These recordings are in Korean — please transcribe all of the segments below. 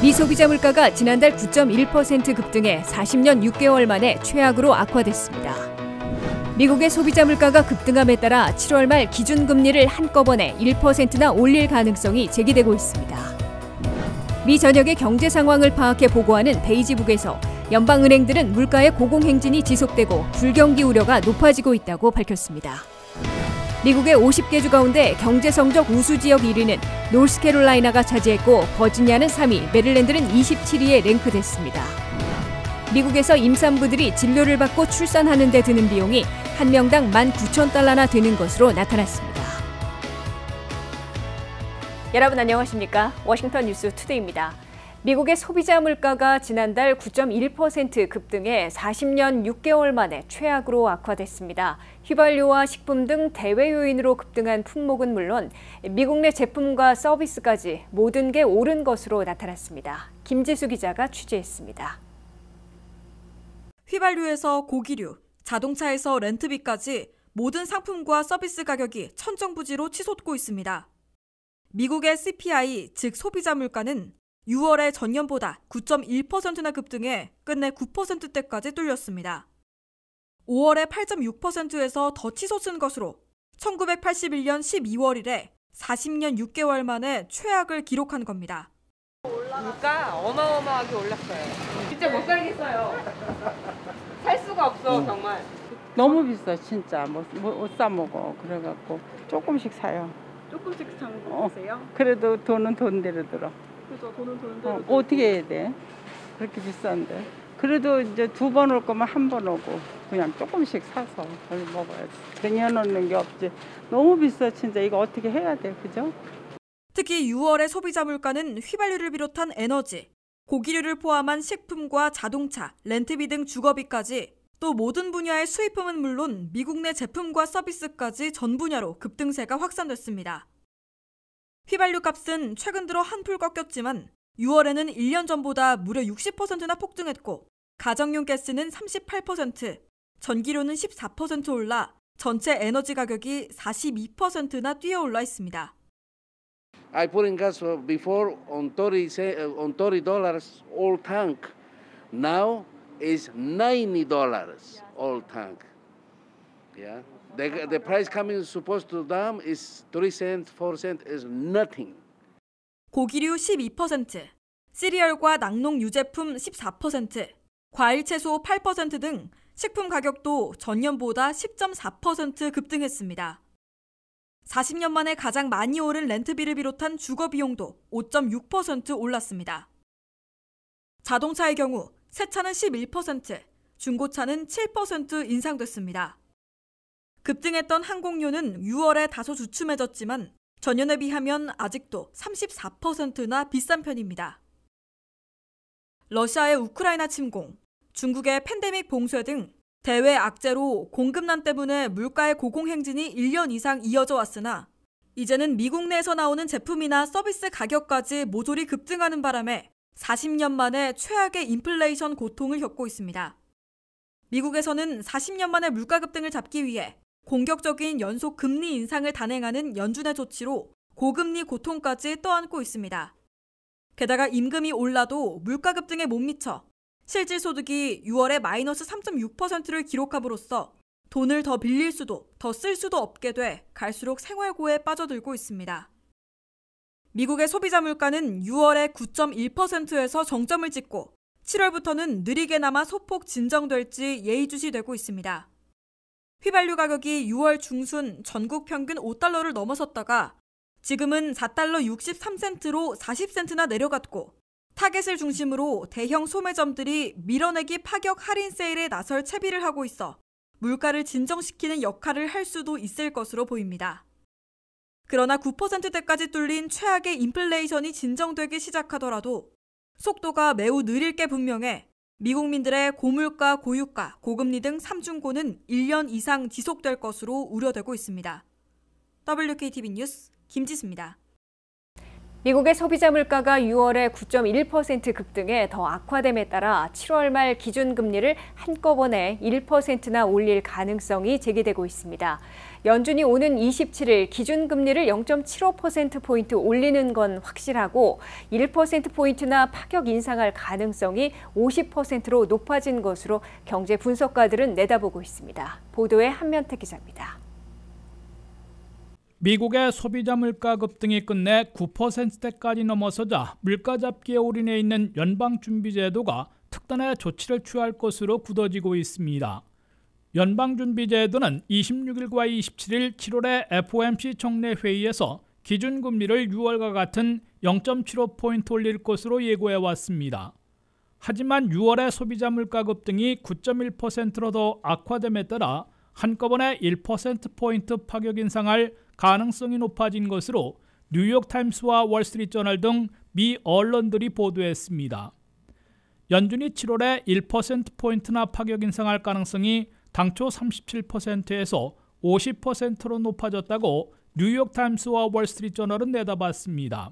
미 소비자 물가가 지난달 9.1% 급등해 40년 6개월 만에 최악으로 악화됐습니다. 미국의 소비자 물가가 급등함에 따라 7월 말 기준금리를 한꺼번에 1%나 올릴 가능성이 제기되고 있습니다. 미 전역의 경제 상황을 파악해 보고하는 베이지북에서 연방은행들은 물가의 고공행진이 지속되고 불경기 우려가 높아지고 있다고 밝혔습니다. 미국의 50개 주 가운데 경제 성적 우수 지역 1위는 노스캐롤라이나가 차지했고 버지니아는 3위, 메릴랜드는 27위에 랭크됐습니다. 미국에서 임산부들이 진료를 받고 출산하는 데 드는 비용이 한 명당 $19,000나 드는 것으로 나타났습니다. 여러분 안녕하십니까? 워싱턴 뉴스 투데이입니다. 미국의 소비자 물가가 지난달 9.1% 급등해 40년 6개월 만에 최악으로 악화됐습니다. 휘발유와 식품 등 대외 요인으로 급등한 품목은 물론 미국 내 제품과 서비스까지 모든 게 오른 것으로 나타났습니다. 김지수 기자가 취재했습니다. 휘발유에서 고기류, 자동차에서 렌트비까지 모든 상품과 서비스 가격이 천정부지로 치솟고 있습니다. 미국의 CPI, 즉 소비자 물가는 6월에 전년보다 9.1%나 급등해 끝내 9%대까지 뚫렸습니다. 5월에 8.6%에서 더 치솟은 것으로 1981년 12월 이래 40년 6개월 만에 최악을 기록한 겁니다. 물가 어마어마하게 올랐어요. 진짜 못 살겠어요. 살 수가 없어 정말. 너무 비싸 진짜. 못 사 먹어. 그래갖고 조금씩 사요. 조금씩 사는 거 드세요? 그래도 돈은 돈대로 들어. 그죠, 돈은 돈대로. 어떻게 해야 돼? 그렇게 비싼데. 그래도 이제 2번 올 거면 1번 오고 그냥 조금씩 사서 먹어야지. 쟁여놓는 게 없지. 너무 비싸 진짜. 이거 어떻게 해야 돼, 그죠? 특히 6월의 소비자 물가는 휘발유를 비롯한 에너지, 고기류를 포함한 식품과 자동차, 렌트비 등 주거비까지 또 모든 분야의 수입품은 물론 미국 내 제품과 서비스까지 전 분야로 급등세가 확산됐습니다. 휘발유 값은 최근 들어 한풀 꺾였지만 6월에는 1년 전보다 무려 60%나 폭등했고 가정용 가스는 38%, 전기료는 14% 올라 전체 에너지 가격이 42%나 뛰어올라 있습니다. I put in gas before on $30 all tank. Now is $90 all tank. Yeah. The price coming supposed to them is 3 cents, 4 cents is nothing. 고기류 12%, 시리얼과 낙농 유제품 14%, 과일 채소 8% 등 식품 가격도 전년보다 10.4% 급등했습니다. 40년 만에 가장 많이 오른 렌트비를 비롯한 주거 비용도 5.6% 올랐습니다. 자동차의 경우 새 차는 11%, 중고차는 7% 인상됐습니다. 급등했던 항공료는 6월에 다소 주춤해졌지만 전년에 비하면 아직도 34%나 비싼 편입니다. 러시아의 우크라이나 침공, 중국의 팬데믹 봉쇄 등 대외 악재로 공급난 때문에 물가의 고공행진이 1년 이상 이어져 왔으나 이제는 미국 내에서 나오는 제품이나 서비스 가격까지 모조리 급등하는 바람에 40년 만에 최악의 인플레이션 고통을 겪고 있습니다. 미국에서는 40년 만에 물가 급등을 잡기 위해 공격적인 연속 금리 인상을 단행하는 연준의 조치로 고금리 고통까지 떠안고 있습니다. 게다가 임금이 올라도 물가 급등에 못 미쳐 실질 소득이 6월에 마이너스 3.6%를 기록함으로써 돈을 더 빌릴 수도 더 쓸 수도 없게 돼 갈수록 생활고에 빠져들고 있습니다. 미국의 소비자 물가는 6월에 9.1%에서 정점을 찍고 7월부터는 느리게나마 소폭 진정될지 예의주시되고 있습니다. 휘발유 가격이 6월 중순 전국 평균 $5를 넘어섰다가 지금은 $4 63센트로 40센트나 내려갔고 타겟을 중심으로 대형 소매점들이 밀어내기 파격 할인 세일에 나설 채비를 하고 있어 물가를 진정시키는 역할을 할 수도 있을 것으로 보입니다. 그러나 9%대까지 뚫린 최악의 인플레이션이 진정되기 시작하더라도 속도가 매우 느릴 게 분명해 미국민들의 고물가, 고유가, 고금리 등 3중고는 1년 이상 지속될 것으로 우려되고 있습니다. WKTV 뉴스 김지수입니다. 미국의 소비자 물가가 6월에 9.1% 급등해 더 악화됨에 따라 7월 말 기준금리를 한꺼번에 1%나 올릴 가능성이 제기되고 있습니다. 연준이 오는 27일 기준금리를 0.75%포인트 올리는 건 확실하고 1%포인트나 파격 인상할 가능성이 50%로 높아진 것으로 경제 분석가들은 내다보고 있습니다. 보도에 한면태 기자입니다. 미국의 소비자 물가 급등이 끝내 9%대까지 넘어서자 물가 잡기에 올인해 있는 연방준비제도가 특단의 조치를 취할 것으로 굳어지고 있습니다. 연방준비제도는 26일과 27일 7월의 FOMC 정례 회의에서 기준금리를 6월과 같은 0.75포인트 올릴 것으로 예고해왔습니다. 하지만 6월의 소비자 물가 급등이 9.1%로 더 악화됨에 따라 한꺼번에 1%포인트 파격 인상할 가능성이 높아진 것으로 뉴욕타임스와 월스트리트저널 등 미 언론들이 보도했습니다. 연준이 7월에 1%포인트나 파격 인상할 가능성이 당초 37%에서 50%로 높아졌다고 뉴욕타임스와 월스트리트저널은 내다봤습니다.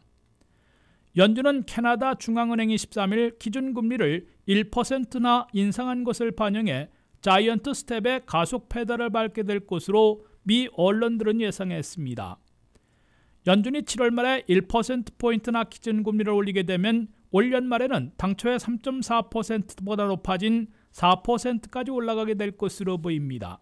연준은 캐나다 중앙은행이 13일 기준금리를 1%나 인상한 것을 반영해 자이언트 스텝의 가속 페달을 밟게 될 것으로 미 언론들은 예상했습니다. 연준이 7월 말에 1%포인트나 기준금리를 올리게 되면 올 연말에는 당초의 3.4%보다 높아진 4%까지 올라가게 될 것으로 보입니다.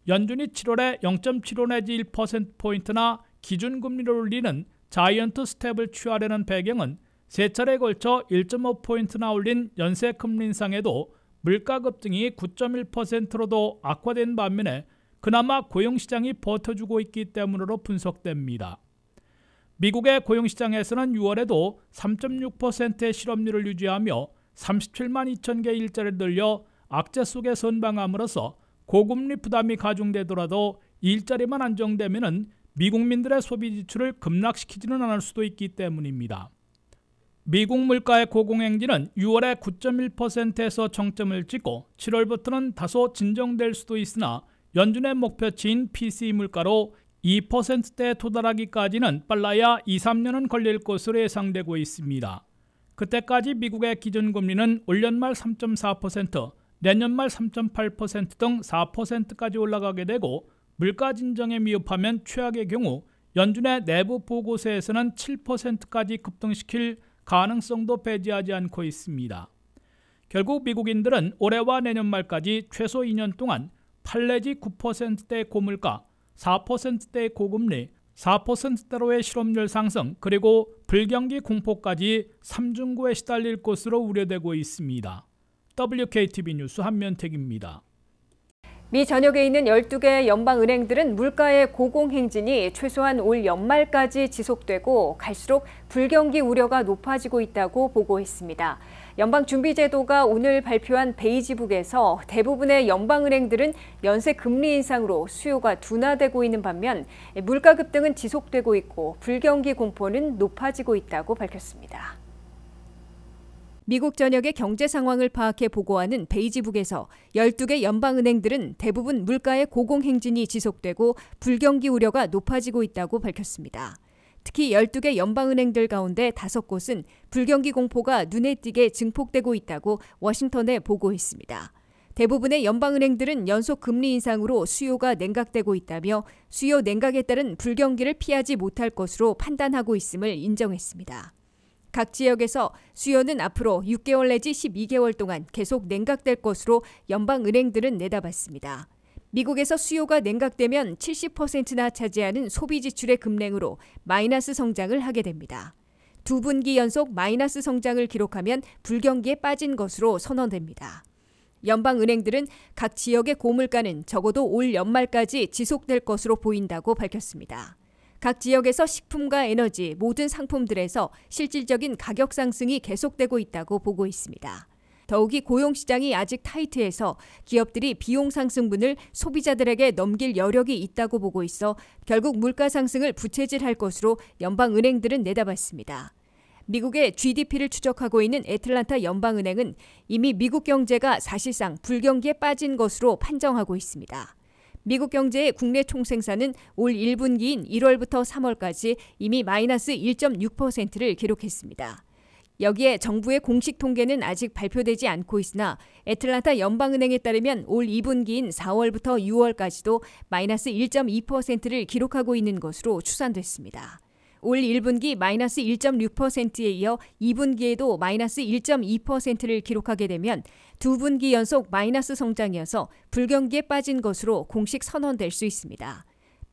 연준이 7월에 0.75 내지 1%포인트나 기준금리를 올리는 자이언트 스텝을 취하려는 배경은 세 차례에 걸쳐 1.5포인트나 올린 연쇄 금리 인상에도 물가 급등이 9.1%로도 악화된 반면에 그나마 고용시장이 버텨주고 있기 때문으로 분석됩니다. 미국의 고용시장에서는 6월에도 3.6%의 실업률을 유지하며 37만 2천 개 일자리를 늘려 악재 속에 선방함으로써 고금리 부담이 가중되더라도 일자리만 안정되면 미국민들의 소비 지출을 급락시키지는 않을 수도 있기 때문입니다. 미국 물가의 고공행진은 6월에 9.1%에서 정점을 찍고 7월부터는 다소 진정될 수도 있으나 연준의 목표치인 PCE 물가로 2%대에 도달하기까지는 빨라야 2-3년은 걸릴 것으로 예상되고 있습니다. 그때까지 미국의 기준금리는 올 연말 3.4%, 내년 말 3.8% 등 4%까지 올라가게 되고 물가 진정에 미흡하면 최악의 경우 연준의 내부 보고서에서는 7%까지 급등시킬 가능성도 배제하지 않고 있습니다. 결국 미국인들은 올해와 내년 말까지 최소 2년 동안 8 내지 9%대의 고물가, 4%대의 고금리, 4%대로의 실업률 상승, 그리고 불경기 공포까지 삼중고에 시달릴 것으로 우려되고 있습니다. WKTV 뉴스 한면택입니다. 미 전역에 있는 12개 연방은행들은 물가의 고공행진이 최소한 올 연말까지 지속되고 갈수록 불경기 우려가 높아지고 있다고 보고했습니다. 연방준비제도가 오늘 발표한 베이지북에서 대부분의 연방은행들은 연쇄 금리 인상으로 수요가 둔화되고 있는 반면 물가 급등은 지속되고 있고 불경기 공포는 높아지고 있다고 밝혔습니다. 미국 전역의 경제 상황을 파악해 보고하는 베이지북에서 12개 연방은행들은 대부분 물가의 고공행진이 지속되고 불경기 우려가 높아지고 있다고 밝혔습니다. 특히 12개 연방은행들 가운데 5곳은 불경기 공포가 눈에 띄게 증폭되고 있다고 워싱턴에 보고했습니다. 대부분의 연방은행들은 연속 금리 인상으로 수요가 냉각되고 있다며 수요 냉각에 따른 불경기를 피하지 못할 것으로 판단하고 있음을 인정했습니다. 각 지역에서 수요는 앞으로 6개월 내지 12개월 동안 계속 냉각될 것으로 연방은행들은 내다봤습니다. 미국에서 수요가 냉각되면 70%나 차지하는 소비 지출의 급냉으로 마이너스 성장을 하게 됩니다. 2분기 연속 마이너스 성장을 기록하면 불경기에 빠진 것으로 선언됩니다. 연방은행들은 각 지역의 고물가는 적어도 올 연말까지 지속될 것으로 보인다고 밝혔습니다. 각 지역에서 식품과 에너지, 모든 상품들에서 실질적인 가격 상승이 계속되고 있다고 보고 있습니다. 더욱이 고용시장이 아직 타이트해서 기업들이 비용 상승분을 소비자들에게 넘길 여력이 있다고 보고 있어 결국 물가 상승을 부채질할 것으로 연방은행들은 내다봤습니다. 미국의 GDP를 추적하고 있는 애틀란타 연방은행은 이미 미국 경제가 사실상 불경기에 빠진 것으로 판정하고 있습니다. 미국 경제의 국내 총생산은 올 1분기인 1월부터 3월까지 이미 마이너스 1.6%를 기록했습니다. 여기에 정부의 공식 통계는 아직 발표되지 않고 있으나 애틀란타 연방은행에 따르면 올 2분기인 4월부터 6월까지도 마이너스 1.2%를 기록하고 있는 것으로 추산됐습니다. 올 1분기 마이너스 1.6%에 이어 2분기에도 마이너스 1.2%를 기록하게 되면 두 분기 연속 마이너스 성장이어서 불경기에 빠진 것으로 공식 선언될 수 있습니다.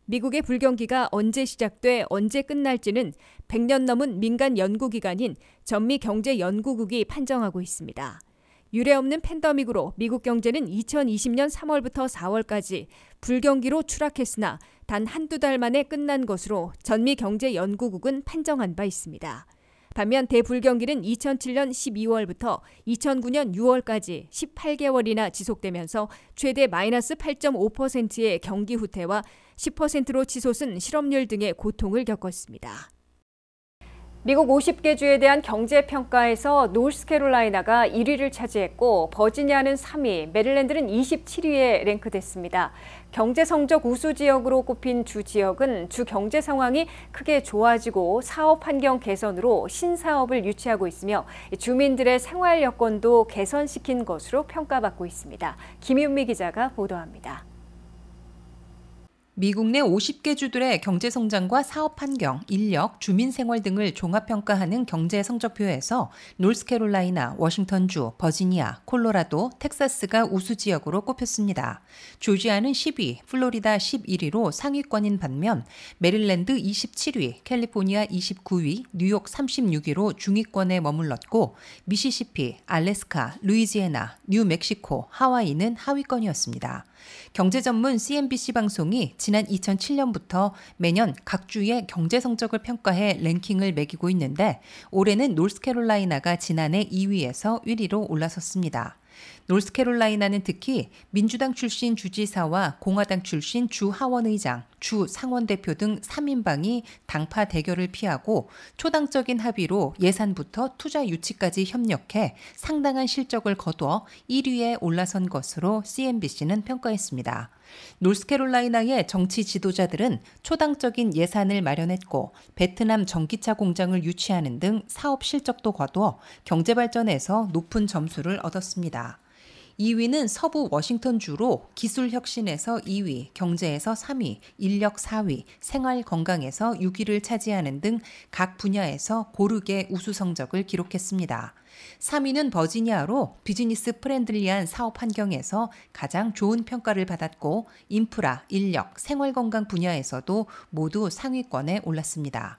미국의 불경기가 언제 시작돼 언제 끝날지는 100년 넘은 민간 연구기관인 전미경제연구국이 판정하고 있습니다. 유례없는 팬데믹으로 미국 경제는 2020년 3월부터 4월까지 불경기로 추락했으나 단 한두 달 만에 끝난 것으로 전미경제연구국은 판정한 바 있습니다. 반면 대불경기는 2007년 12월부터 2009년 6월까지 18개월이나 지속되면서 최대 마이너스 8.5%의 경기 후퇴와 10%로 치솟은 실업률 등의 고통을 겪었습니다. 미국 50개 주에 대한 경제평가에서 노스캐롤라이나가 1위를 차지했고 버지니아는 3위, 메릴랜드는 27위에 랭크됐습니다. 경제 성적 우수 지역으로 꼽힌 주 지역은 주 경제 상황이 크게 좋아지고 사업 환경 개선으로 신사업을 유치하고 있으며 주민들의 생활 여건도 개선시킨 것으로 평가받고 있습니다. 김윤미 기자가 보도합니다. 미국 내 50개 주들의 경제 성장과 사업 환경, 인력, 주민 생활 등을 종합평가하는 경제 성적표에서 노스캐롤라이나, 워싱턴주, 버지니아, 콜로라도, 텍사스가 우수 지역으로 꼽혔습니다. 조지아는 10위, 플로리다 11위로 상위권인 반면 메릴랜드 27위, 캘리포니아 29위, 뉴욕 36위로 중위권에 머물렀고 미시시피, 알래스카, 루이지애나, 뉴멕시코, 하와이는 하위권이었습니다. 경제 전문 CNBC 방송이 지난 2007년부터 매년 각 주의 경제 성적을 평가해 랭킹을 매기고 있는데 올해는 노스캐롤라이나가 지난해 2위에서 1위로 올라섰습니다. 노스캐롤라이나는 특히 민주당 출신 주지사와 공화당 출신 주 하원의장, 주 상원대표 등 3인방이 당파 대결을 피하고 초당적인 합의로 예산부터 투자 유치까지 협력해 상당한 실적을 거두어 1위에 올라선 것으로 CNBC는 평가했습니다. 노스캐롤라이나의 정치 지도자들은 초당적인 예산을 마련했고 베트남 전기차 공장을 유치하는 등 사업 실적도 거두어 경제 발전에서 높은 점수를 얻었습니다. 2위는 서부 워싱턴주로 기술 혁신에서 2위, 경제에서 3위, 인력 4위, 생활 건강에서 6위를 차지하는 등 각 분야에서 고르게 우수 성적을 기록했습니다. 3위는 버지니아로 비즈니스 프렌들리한 사업 환경에서 가장 좋은 평가를 받았고 인프라, 인력, 생활 건강 분야에서도 모두 상위권에 올랐습니다.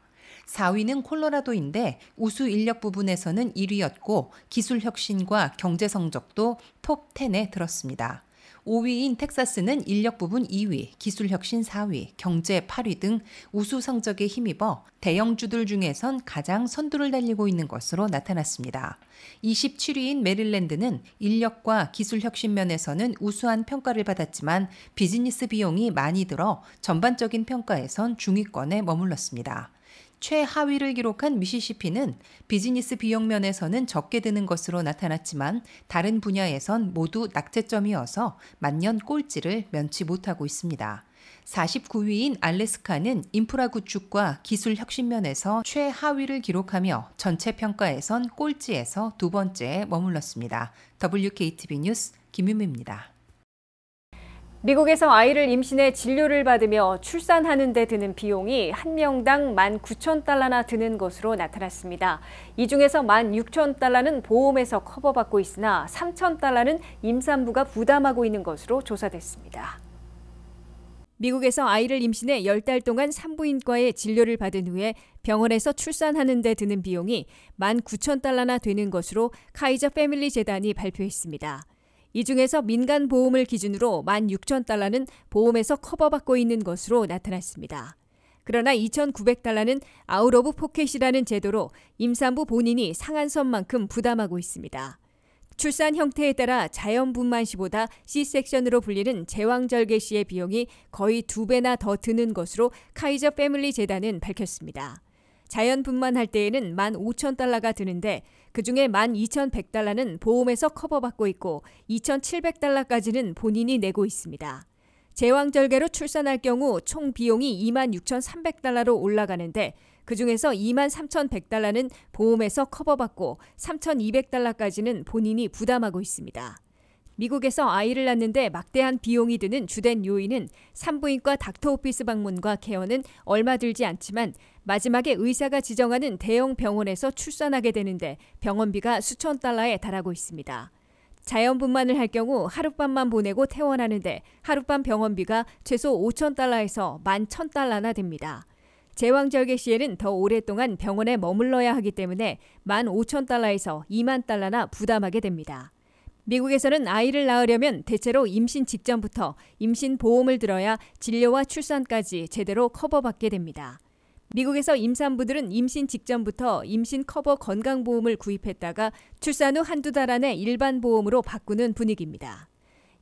4위는 콜로라도인데 우수 인력 부분에서는 1위였고 기술 혁신과 경제 성적도 톱 10에 들었습니다. 5위인 텍사스는 인력 부분 2위, 기술 혁신 4위, 경제 8위 등 우수 성적에 힘입어 대형주들 중에선 가장 선두를 달리고 있는 것으로 나타났습니다. 27위인 메릴랜드는 인력과 기술 혁신 면에서는 우수한 평가를 받았지만 비즈니스 비용이 많이 들어 전반적인 평가에선 중위권에 머물렀습니다. 최하위를 기록한 미시시피는 비즈니스 비용 면에서는 적게 드는 것으로 나타났지만 다른 분야에선 모두 낙제점이어서 만년 꼴찌를 면치 못하고 있습니다. 49위인 알래스카는 인프라 구축과 기술 혁신 면에서 최하위를 기록하며 전체 평가에선 꼴찌에서 두 번째에 머물렀습니다. WKTV 뉴스 김윤미입니다. 미국에서 아이를 임신해 진료를 받으며 출산하는 데 드는 비용이 한 명당 19,000달러나 드는 것으로 나타났습니다. 이 중에서 16,000달러는 보험에서 커버받고 있으나 3,000달러는 임산부가 부담하고 있는 것으로 조사됐습니다. 미국에서 아이를 임신해 10달 동안 산부인과의 진료를 받은 후에 병원에서 출산하는 데 드는 비용이 19,000달러나 되는 것으로 카이저 패밀리 재단이 발표했습니다. 이 중에서 민간 보험을 기준으로 16,000달러는 보험에서 커버받고 있는 것으로 나타났습니다. 그러나 2,900달러는 아웃 오브 포켓이라는 제도로 임산부 본인이 상한선만큼 부담하고 있습니다. 출산 형태에 따라 자연분만 시보다 C섹션으로 불리는 제왕절개 시의 비용이 거의 2배나 더 드는 것으로 카이저 패밀리 재단은 밝혔습니다. 자연분만할 때에는 15,000달러가 드는데 그중에 12,100달러는 보험에서 커버받고 있고 2,700달러까지는 본인이 내고 있습니다. 제왕절개로 출산할 경우 총 비용이 26,300달러로 올라가는데 그중에서 23,100달러는 보험에서 커버받고 3,200달러까지는 본인이 부담하고 있습니다. 미국에서 아이를 낳는데 막대한 비용이 드는 주된 요인은 산부인과 닥터오피스 방문과 케어는 얼마 들지 않지만 마지막에 의사가 지정하는 대형 병원에서 출산하게 되는데 병원비가 수천 달러에 달하고 있습니다. 자연분만을 할 경우 하룻밤만 보내고 퇴원하는데 하룻밤 병원비가 최소 5,000달러에서 11,000달러나 됩니다. 제왕절개 시에는 더 오랫동안 병원에 머물러야 하기 때문에 15,000달러에서 2만 달러나 부담하게 됩니다. 미국에서는 아이를 낳으려면 대체로 임신 직전부터 임신보험을 들어야 진료와 출산까지 제대로 커버받게 됩니다. 미국에서 임산부들은 임신 직전부터 임신 커버 건강보험을 구입했다가 출산 후 한두 달 안에 일반 보험으로 바꾸는 분위기입니다.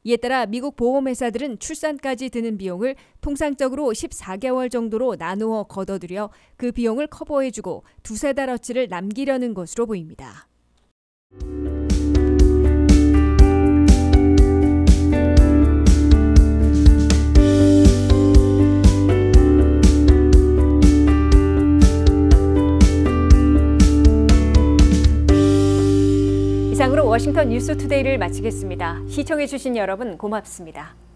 이에 따라 미국 보험회사들은 출산까지 드는 비용을 통상적으로 14개월 정도로 나누어 걷어들여 그 비용을 커버해주고 두세 달어치를 남기려는 것으로 보입니다. 이상으로 워싱턴 뉴스투데이를 마치겠습니다. 시청해주신 여러분 고맙습니다.